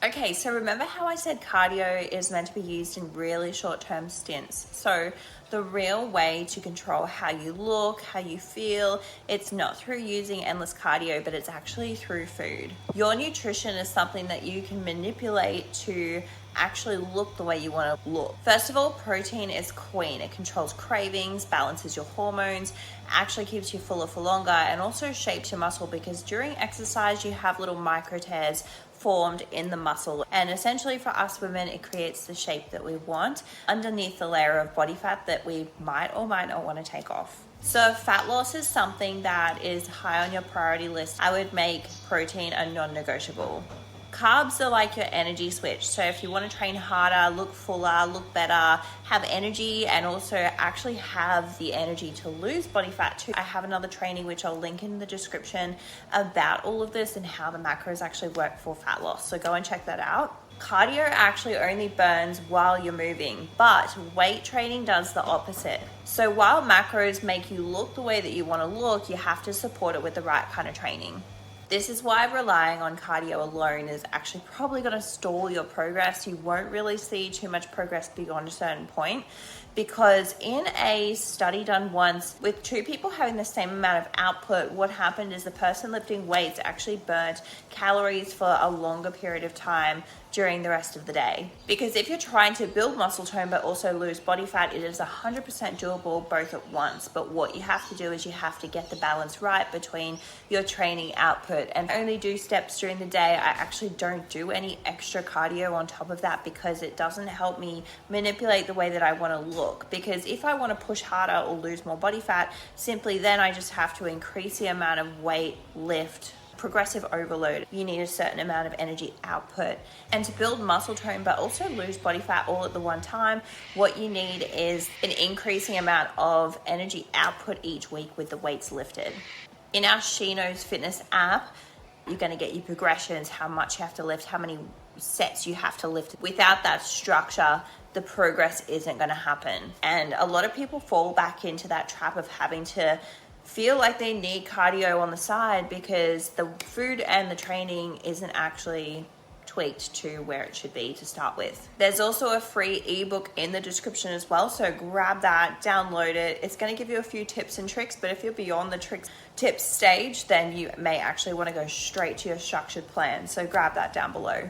Okay, so remember how I said cardio is meant to be used in really short-term stints? So the real way to control how you look, how you feel, it's not through using endless cardio, but it's actually through food. Your nutrition is something that you can manipulate to actually look the way you want to look. First of all, protein is queen. It controls cravings, balances your hormones, actually keeps you fuller for longer, and also shapes your muscle, because during exercise you have little micro tears formed in the muscle, and essentially for us women it creates the shape that we want underneath the layer of body fat that we might or might not want to take off. So if fat loss is something that is high on your priority list, I would make protein a non-negotiable. Carbs are like your energy switch. So if you want to train harder, look fuller, look better, have energy, and also actually have the energy to lose body fat too, I have another training which I'll link in the description about all of this and how the macros actually work for fat loss. So go and check that out. Cardio actually only burns while you're moving, but weight training does the opposite. So while macros make you look the way that you want to look, you have to support it with the right kind of training. This is why relying on cardio alone is actually probably going to stall your progress. You won't really see too much progress beyond a certain point, because in a study done once with two people having the same amount of output, what happened is the person lifting weights actually burnt calories for a longer period of time during the rest of the day. Because if you're trying to build muscle tone but also lose body fat, it is 100% doable both at once. But what you have to do is you have to get the balance right between your training output, and only do steps during the day. I actually don't do any extra cardio on top of that, because it doesn't help me manipulate the way that I want to look. Because if I want to push harder or lose more body fat, simply then I just have to increase the amount of weight, lift, progressive overload. You need a certain amount of energy output. And to build muscle tone but also lose body fat all at the one time, what you need is an increasing amount of energy output each week with the weights lifted. In our She Knows Fitness app, you're going to get your progressions, how much you have to lift, how many sets you have to lift. Without that structure, the progress isn't going to happen. And a lot of people fall back into that trap of having to feel like they need cardio on the side because the food and the training isn't actually tweaked to where it should be to start with. There's also a free ebook in the description as well, so grab that, download it. It's going to give you a few tips and tricks, but if you're beyond the tips stage, then you may actually want to go straight to your structured plan. So grab that down below.